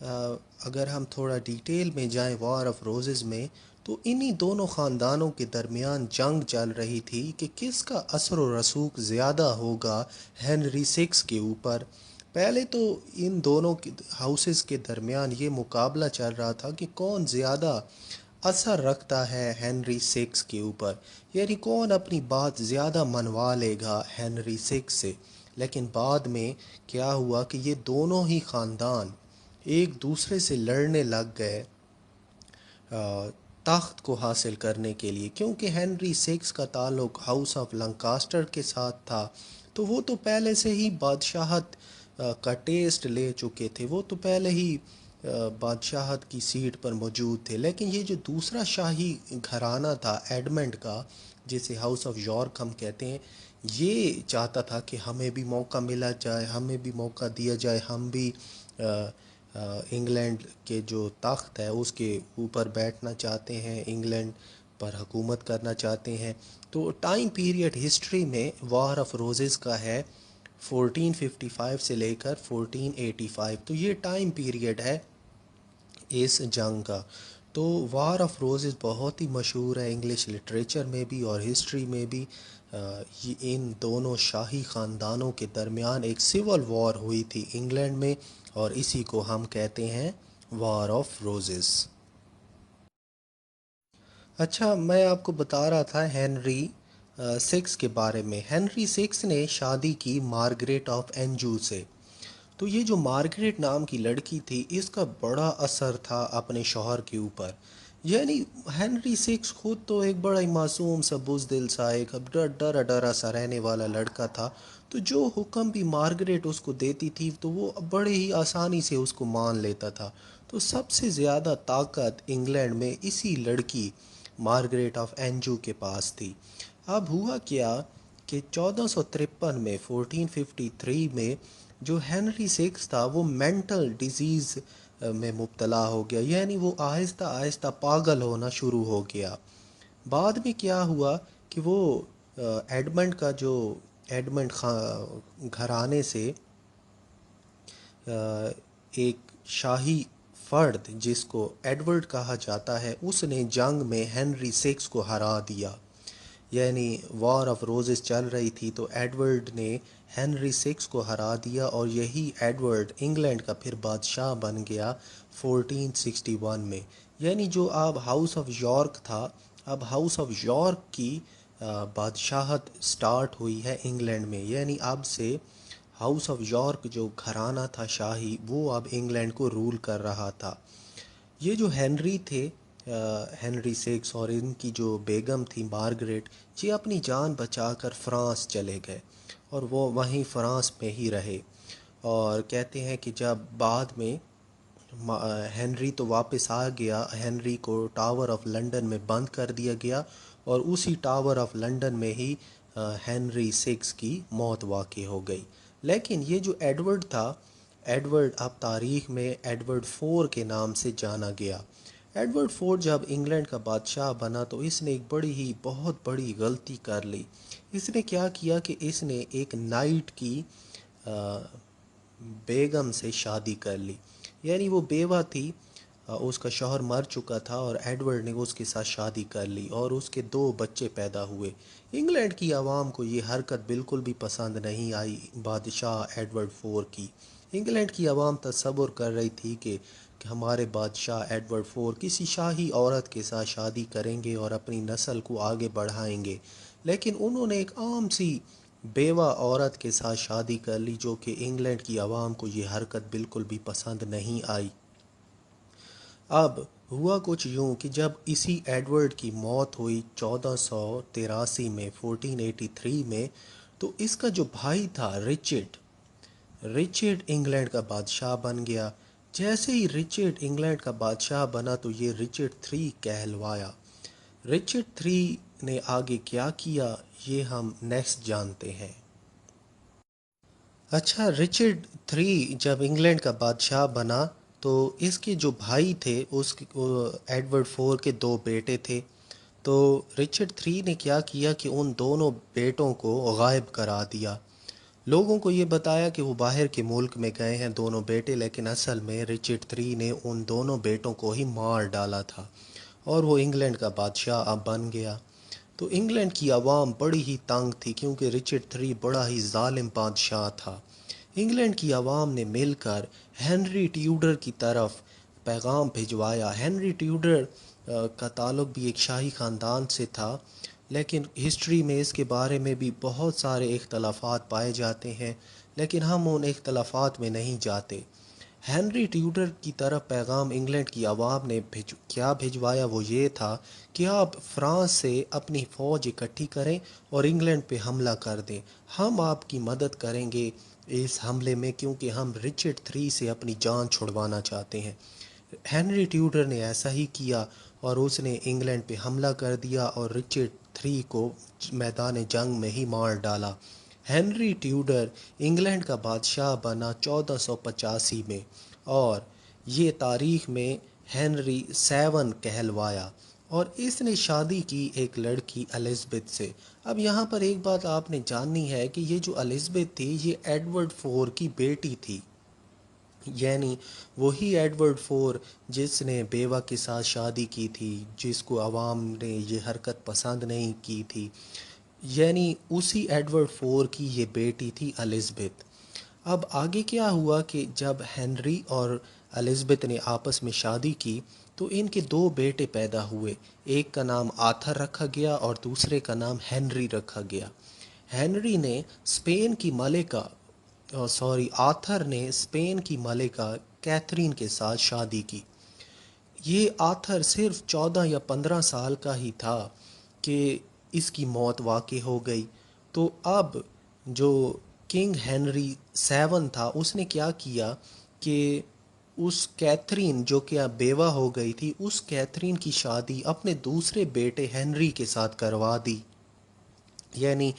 اگر ہم تھوڑا ڈیٹیل میں جائیں وار آف روزز میں، تو انہی دونوں خاندانوں کے درمیان جنگ چل رہی تھی کہ کس کا اثر و رسوخ زیادہ ہوگا ہنری سکس کے اوپر۔ پہلے تو ان دونوں ہاؤسز کے درمیان یہ مقابلہ چل رہا تھا کہ کون زیادہ اثر رکھتا ہے ہنری سکس کے اوپر، یعنی کون اپنی بات زیادہ منوا لے گا ہنری سکس سے۔ لیکن بعد میں کیا ہوا کہ یہ دونوں ہی خاندان ایک دوسرے سے لڑنے لگ گئے تخت کو حاصل کرنے کے لیے، کیونکہ ہنری سکس کا تعلق ہاؤس آف لنکاسٹر کے ساتھ تھا، تو وہ تو پہلے سے ہی بادشاہت کا ٹیسٹ لے چکے تھے، وہ تو پہلے ہی بادشاہت کی سیٹ پر موجود تھے۔ لیکن یہ جو دوسرا شاہی گھرانہ تھا ایڈمنڈ کا، جسے ہاؤس آف یارک ہم کہتے ہیں، یہ چاہتا تھا کہ ہمیں بھی موقع ملا جائے، ہمیں بھی موقع دیا جائے، ہم بھی انگلینڈ کے جو تخت ہے اس کے اوپر بیٹھنا چاہتے ہیں، انگلینڈ پر حکومت کرنا چاہتے ہیں۔ تو ٹائم پیریڈ ہسٹری میں وار آف روزز کا ہے 1455 سے لے کر 1485، تو یہ ٹائم پیریڈ ہے اس جنگ کا۔ تو وار آف روزز بہت ہی مشہور ہے انگلش لٹریچر میں بھی اور ہسٹری میں بھی۔ یہ ان دونوں شاہی خاندانوں کے درمیان ایک سول وار ہوئی تھی انگلینڈ میں، اور اسی کو ہم کہتے ہیں وار آف روزز۔ اچھا، میں آپ کو بتا رہا تھا ہنری سکس کے بارے میں۔ ہنری سکس نے شادی کی مارگریٹ آف اینجو سے۔ تو یہ جو مارگریٹ نام کی لڑکی تھی، اس کا بڑا اثر تھا اپنے شوہر کے اوپر۔ یعنی ہنری سکس خود تو ایک بڑا ہی معصوم سا بزدل سا ایک ڈرا ڈرا سا رہنے والا لڑکا تھا، تو جو حکم بھی مارگریٹ اس کو دیتی تھی تو وہ بڑے ہی آسانی سے اس کو مان لیتا تھا۔ تو سب سے زیادہ طاقت انگلینڈ میں اسی لڑکی مارگریٹ آف اینجو کے پاس تھی۔ اب ہوا کیا کہ 1453 میں 1453 میں جو ہنری سکس تھا وہ مینٹل ڈیزیز میں مبتلا ہو گیا، یعنی وہ آہستہ آہستہ پاگل ہونا شروع ہو گیا۔ بعد میں کیا ہوا کہ وہ ایڈمنڈ کا جو ایڈمنڈ گھرانے سے ایک شاہی فرد جس کو ایڈورڈ کہا جاتا ہے، اس نے جنگ میں ہنری سکس کو ہرا دیا۔ یعنی وار آف روزز چل رہی تھی تو ایڈورڈ نے ہنری سکس کو ہرا دیا، اور یہی ایڈورڈ انگلینڈ کا پھر بادشاہ بن گیا 1461 میں۔ یعنی جو اب ہاؤس آف یارک تھا، اب ہاؤس آف یارک کی بادشاہت سٹارٹ ہوئی ہے انگلینڈ میں، یعنی اب سے ہاؤس آف یارک جو گھرانہ تھا شاہی، وہ اب انگلینڈ کو رول کر رہا تھا۔ یہ جو ہنری تھے، ہنری سکس، اور ان کی جو بیگم تھی مارگریٹ، یہ اپنی جان بچا کر فرانس چلے گئے، اور وہ وہیں فرانس میں ہی رہے۔ اور کہتے ہیں کہ جب بعد میں ہنری تو واپس آ گیا، ہنری کو ٹاور آف لنڈن میں بند کر دیا گیا، اور اسی ٹاور آف لنڈن میں ہی ہنری سکس کی موت واقع ہو گئی۔ لیکن یہ جو ایڈورڈ تھا، ایڈورڈ اب تاریخ میں ایڈورڈ فور کے نام سے جانا گیا۔ ایڈورڈ فور جب انگلینڈ کا بادشاہ بنا تو اس نے ایک بڑی ہی بہت بڑی غلطی کر لی۔ اس نے کیا کیا کہ اس نے ایک نائٹ کی بیگم سے شادی کر لی، یعنی وہ بیوہ تھی، اس کا شوہر مر چکا تھا، اور ایڈورڈ نے اس کے ساتھ شادی کر لی اور اس کے 2 بچے پیدا ہوئے۔ انگلینڈ کی عوام کو یہ حرکت بالکل بھی پسند نہیں آئی بادشاہ ایڈورڈ فور کی۔ انگلینڈ کی عوام تصور کر رہی تھی کہ ہمارے بادشاہ ایڈورڈ فور کسی شاہی عورت کے ساتھ شادی کریں گے اور اپنی نسل کو آگے بڑھائیں گے، لیکن انہوں نے ایک عام سی بیوہ عورت کے ساتھ شادی کر لی، جو کہ انگلینڈ کی عوام کو یہ حرکت بالکل بھی پسند نہیں آئی۔ اب ہوا کچھ یوں کہ جب اسی ایڈورڈ کی موت ہوئی 1483 میں 1483 میں، تو اس کا جو بھائی تھا رچرڈ انگلینڈ کا بادشاہ بن گیا۔ جیسے ہی رچرڈ انگلینڈ کا بادشاہ بنا تو یہ رچرڈ 3 کہلوایا۔ رچرڈ 3 نے آگے کیا کیا یہ ہم نیکسٹ جانتے ہیں۔ اچھا، رچرڈ 3 جب انگلینڈ کا بادشاہ بنا تو اس کے جو بھائی تھے، ایڈورڈ 4 کے 2 بیٹے تھے، تو رچرڈ 3 نے کیا کیا کہ ان دونوں بیٹوں کو غائب کرا دیا، لوگوں کو یہ بتایا کہ وہ باہر کے ملک میں گئے ہیں دونوں بیٹے، لیکن اصل میں رچرڈ III نے ان دونوں بیٹوں کو ہی مار ڈالا تھا اور وہ انگلینڈ کا بادشاہ اب بن گیا۔ تو انگلینڈ کی عوام بڑی ہی تنگ تھی کیونکہ رچرڈ III بڑا ہی ظالم بادشاہ تھا۔ انگلینڈ کی عوام نے مل کر ہنری ٹیوڈر کی طرف پیغام بھجوایا۔ ہنری ٹیوڈر کا تعلق بھی ایک شاہی خاندان سے تھا، لیکن ہسٹری میں اس کے بارے میں بھی بہت سارے اختلافات پائے جاتے ہیں، لیکن ہم ان اختلافات میں نہیں جاتے۔ ہنری ٹیوڈر کی طرف پیغام انگلینڈ کی عوام نے کیا بھجوایا، وہ یہ تھا کہ آپ فرانس سے اپنی فوج اکٹھی کریں اور انگلینڈ پہ حملہ کر دیں، ہم آپ کی مدد کریں گے اس حملے میں، کیونکہ ہم رچرڈ III سے اپنی جان چھڑوانا چاہتے ہیں۔ ہنری ٹیوڈر نے ایسا ہی کیا اور اس نے انگلینڈ پہ حملہ کر دیا اور رچرڈ III کو میدان جنگ میں ہی مار ڈالا۔ ہنری ٹیوڈر انگلینڈ کا بادشاہ بنا 1485 میں، اور یہ تاریخ میں ہنری 7 کہلوایا، اور اس نے شادی کی ایک لڑکی الزبتھ سے۔ اب یہاں پر ایک بات آپ نے جاننی ہے کہ یہ جو الزبتھ تھی یہ ایڈورڈ IV کی بیٹی تھی، یعنی وہی ایڈورڈ IV جس نے بیوہ کے ساتھ شادی کی تھی، جس کو عوام نے یہ حرکت پسند نہیں کی تھی، یعنی اسی ایڈورڈ IV کی یہ بیٹی تھی الزبتھ۔ اب آگے کیا ہوا کہ جب ہنری اور الزبتھ نے آپس میں شادی کی تو ان کے دو بیٹے پیدا ہوئے، ایک کا نام آتھر رکھا گیا اور دوسرے کا نام ہنری رکھا گیا۔ ہنری نے اسپین کی ملکہ آتھر نے اسپین کی ملکہ کیتھرین کے ساتھ شادی کی۔ یہ آتھر صرف 14 یا 15 سال کا ہی تھا کہ اس کی موت واقع ہو گئی۔ تو اب جو کنگ ہنری 7 تھا اس نے کیا کیا کہ اس کیتھرین جو کہ اب بیوہ ہو گئی تھی، اس کیتھرین کی شادی اپنے دوسرے بیٹے ہنری کے ساتھ کروا دی، یعنی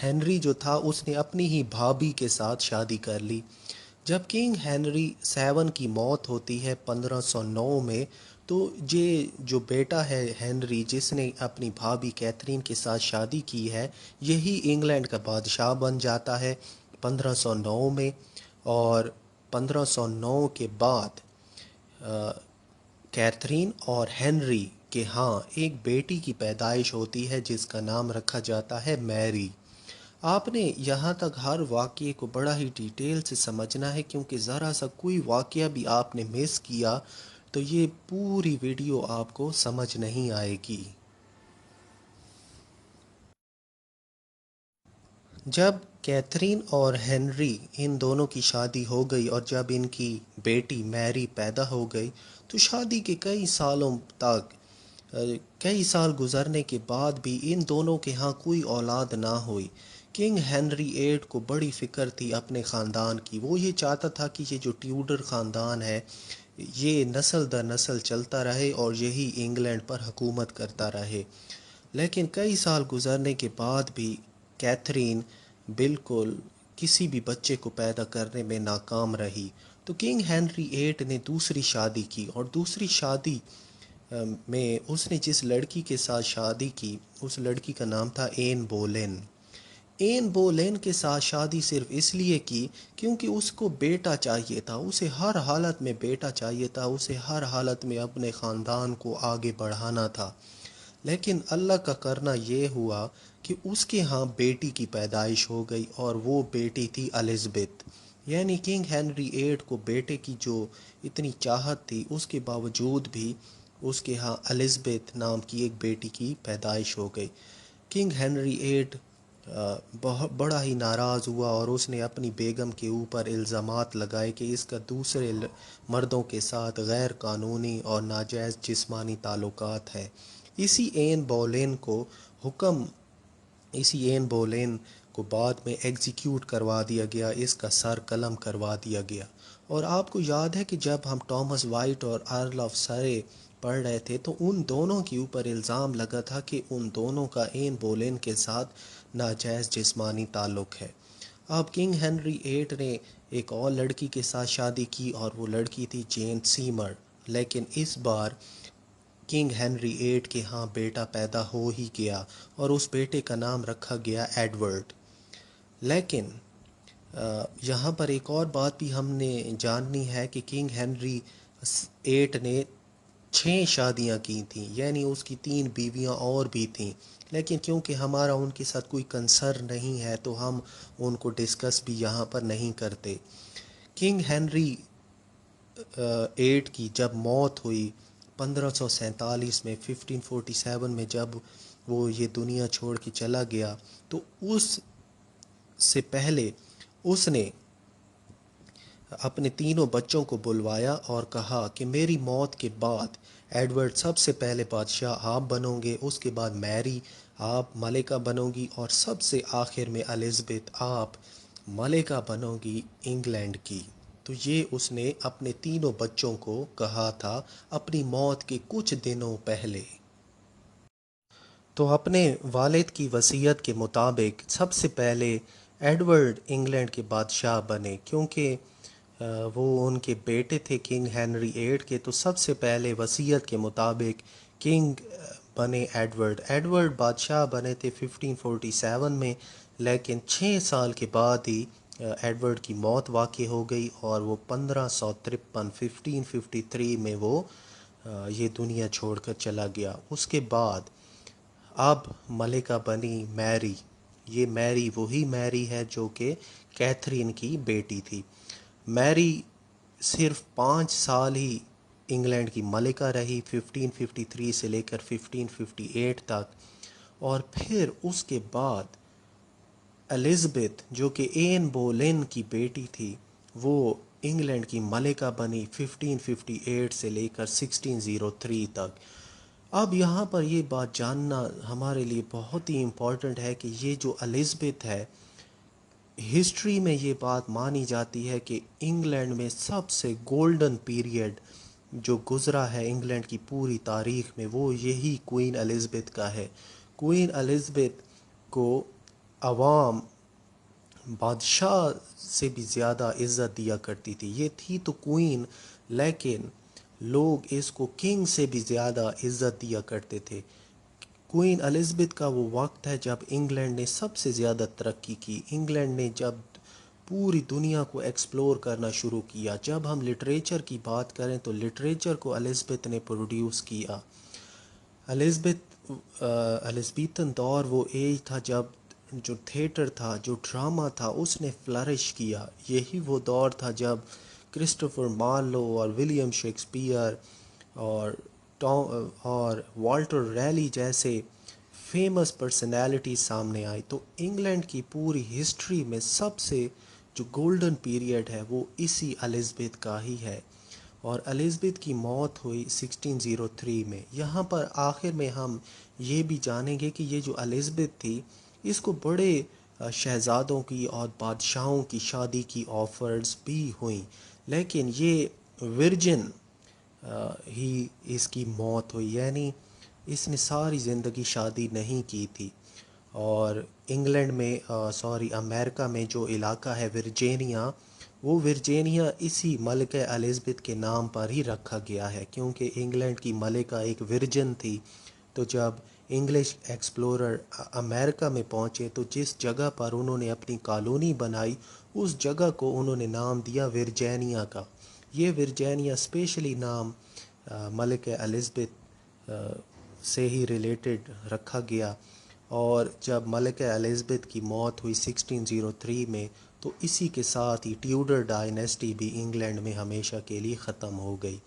ہنری جو تھا اس نے اپنی ہی بھابھی کے ساتھ شادی کر لی۔ جب کنگ ہنری 7 کی موت ہوتی ہے 1509 میں، تو یہ جو بیٹا ہے ہنری جس نے اپنی بھابھی کیتھرین کے ساتھ شادی کی ہے، یہی انگلینڈ کا بادشاہ بن جاتا ہے 1509 میں۔ اور 1509 کے بعد کیتھرین اور ہنری کے ہاں ایک بیٹی کی پیدائش ہوتی ہے جس کا نام رکھا جاتا ہے میری۔ آپ نے یہاں تک ہر واقعے کو بڑا ہی ڈیٹیل سے سمجھنا ہے، کیونکہ ذرا سا کوئی واقعہ بھی آپ نے مس کیا تو یہ پوری ویڈیو آپ کو سمجھ نہیں آئے گی۔ جب کیتھرین اور ہنری ان دونوں کی شادی ہو گئی اور جب ان کی بیٹی میری پیدا ہو گئی تو شادی کے کئی سال گزرنے کے بعد بھی ان دونوں کے ہاں کوئی اولاد نہ ہوئی۔ کنگ ہنری 8 کو بڑی فکر تھی اپنے خاندان کی، وہ یہ چاہتا تھا کہ یہ جو ٹیوڈر خاندان ہے یہ نسل در نسل چلتا رہے اور یہی انگلینڈ پر حکومت کرتا رہے، لیکن کئی سال گزرنے کے بعد بھی کیتھرین بالکل کسی بھی بچے کو پیدا کرنے میں ناکام رہی۔ تو کنگ ہنری 8 نے دوسری شادی کی، اور دوسری شادی میں اس نے جس لڑکی کے ساتھ شادی کی اس لڑکی کا نام تھا این بولین۔ این بولین کے ساتھ شادی صرف اس لیے کی کیونکہ اس کو بیٹا چاہیے تھا، اسے ہر حالت میں بیٹا چاہیے تھا، اسے ہر حالت میں اپنے خاندان کو آگے بڑھانا تھا۔ لیکن اللہ کا کرنا یہ ہوا کہ اس کے ہاں بیٹی کی پیدائش ہو گئی، اور وہ بیٹی تھی الزبتھ۔ یعنی کنگ ہنری 8 کو بیٹے کی جو اتنی چاہت تھی اس کے باوجود بھی اس کے ہاں الزبتھ نام کی ایک بیٹی کی پیدائش ہو گئی۔ کنگ ہنری 8 بہت بڑا ہی ناراض ہوا اور اس نے اپنی بیگم کے اوپر الزامات لگائے کہ اس کا دوسرے مردوں کے ساتھ غیر قانونی اور ناجائز جسمانی تعلقات ہے۔ اسی این بولین کو بعد میں ایگزیکیوٹ کروا دیا گیا، اس کا سر قلم کروا دیا گیا۔ اور آپ کو یاد ہے کہ جب ہم ٹامس وائٹ اور ارل آف سرے پڑھ رہے تھے تو ان دونوں کے اوپر الزام لگا تھا کہ ان دونوں کا این بولین کے ساتھ ناجائز جسمانی تعلق ہے۔ اب کنگ ہنری 8 نے ایک اور لڑکی کے ساتھ شادی کی اور وہ لڑکی تھی جین سیمر، لیکن اس بار کنگ ہنری 8 کے ہاں بیٹا پیدا ہو ہی گیا اور اس بیٹے کا نام رکھا گیا ایڈورڈ۔ لیکن یہاں پر ایک اور بات بھی ہم نے جاننی ہے کہ کنگ ہنری 8 نے 6 شادیاں کی تھیں، یعنی اس کی 3 بیویاں اور بھی تھیں، لیکن کیونکہ ہمارا ان کے ساتھ کوئی کنسرن نہیں ہے تو ہم ان کو ڈسکس بھی یہاں پر نہیں کرتے۔ کنگ ہنری 8 کی جب موت ہوئی 1547 میں، 1547 میں جب وہ یہ دنیا چھوڑ کے چلا گیا، تو اس سے پہلے اس نے اپنے تینوں بچوں کو بلوایا اور کہا کہ میری موت کے بعد ایڈورڈ سب سے پہلے بادشاہ آپ بنو گے، اس کے بعد میری آپ ملکہ بنو گی، اور سب سے آخر میں الزبتھ آپ ملکہ بنو گی انگلینڈ کی۔ تو یہ اس نے اپنے تینوں بچوں کو کہا تھا اپنی موت کے کچھ دنوں پہلے۔ تو اپنے والد کی وصیت کے مطابق سب سے پہلے ایڈورڈ انگلینڈ کے بادشاہ بنے، کیونکہ وہ ان کے بیٹے تھے کنگ ہنری 8 کے، تو سب سے پہلے وصیت کے مطابق کنگ بنے ایڈورڈ بادشاہ بنے تھے 1547 میں، لیکن 6 سال کے بعد ہی ایڈورڈ کی موت واقع ہو گئی، اور وہ 1553 میں وہ یہ دنیا چھوڑ کر چلا گیا۔ اس کے بعد اب ملکہ بنی میری۔ یہ میری وہی میری ہے جو کہ کیتھرین کی بیٹی تھی۔ میری صرف 5 سال ہی انگلینڈ کی ملکہ رہی، 1553 سے لے کر 1558 تک، اور پھر اس کے بعد الزبتھ جو کہ این بولین کی بیٹی تھی، وہ انگلینڈ کی ملکہ بنی 1558 سے لے کر 1603 تک۔ اب یہاں پر یہ بات جاننا ہمارے لیے بہت ہی امپورٹنٹ ہے کہ یہ جو الزبتھ ہے، ہسٹری میں یہ بات مانی جاتی ہے کہ انگلینڈ میں سب سے گولڈن پیریڈ جو گزرا ہے انگلینڈ کی پوری تاریخ میں، وہ یہی کوئین الزبتھ کا ہے۔ کوئین الزبتھ کو عوام بادشاہ سے بھی زیادہ عزت دیا کرتی تھی۔ یہ تھی تو کوئین، لیکن لوگ اس کو کنگ سے بھی زیادہ عزت دیا کرتے تھے۔ کوئین الزبتھ کا وہ وقت ہے جب انگلینڈ نے سب سے زیادہ ترقی کی، انگلینڈ نے جب پوری دنیا کو ایکسپلور کرنا شروع کیا۔ جب ہم لٹریچر کی بات کریں تو لٹریچر کو الزبتھ نے پروڈیوس کیا۔ الزبیتھن دور وہ ایج تھا جب جو تھیٹر تھا، جو ڈرامہ تھا، اس نے فلرش کیا۔ یہی وہ دور تھا جب کرسٹوفر مارلو اور ولیم شیکسپیئر اور والٹر ریلی جیسے فیمس پرسنالٹی سامنے آئی۔ تو انگلینڈ کی پوری ہسٹری میں سب سے جو گولڈن پیریڈ ہے وہ اسی الزبتھ کا ہی ہے، اور الزبتھ کی موت ہوئی 1603 میں۔ یہاں پر آخر میں ہم یہ بھی جانیں گے کہ یہ جو الزبتھ تھی، اس کو بڑے شہزادوں کی اور بادشاہوں کی شادی کی آفرز بھی ہوئیں، لیکن یہ ورجن ہی اس کی موت ہوئی، یعنی اس نے ساری زندگی شادی نہیں کی تھی۔ اور انگلینڈ میں امریکہ میں جو علاقہ ہے ورجینیا، وہ ورجینیا اسی ملکہ الزبتھ کے نام پر ہی رکھا گیا ہے، کیونکہ انگلینڈ کی ملکہ ایک ورجن تھی۔ تو جب انگلش ایکسپلورر امریکہ میں پہنچے تو جس جگہ پر انہوں نے اپنی کالونی بنائی، اس جگہ کو انہوں نے نام دیا ورجینیا کا۔ یہ ورجینیا اسپیشلی نام ملکہ الزبتھ سے ہی ریلیٹڈ رکھا گیا، اور جب ملکہ الزبتھ کی موت ہوئی 1603 میں، تو اسی کے ساتھ ہی ٹیوڈر ڈائنیسٹی بھی انگلینڈ میں ہمیشہ کے لیے ختم ہو گئی۔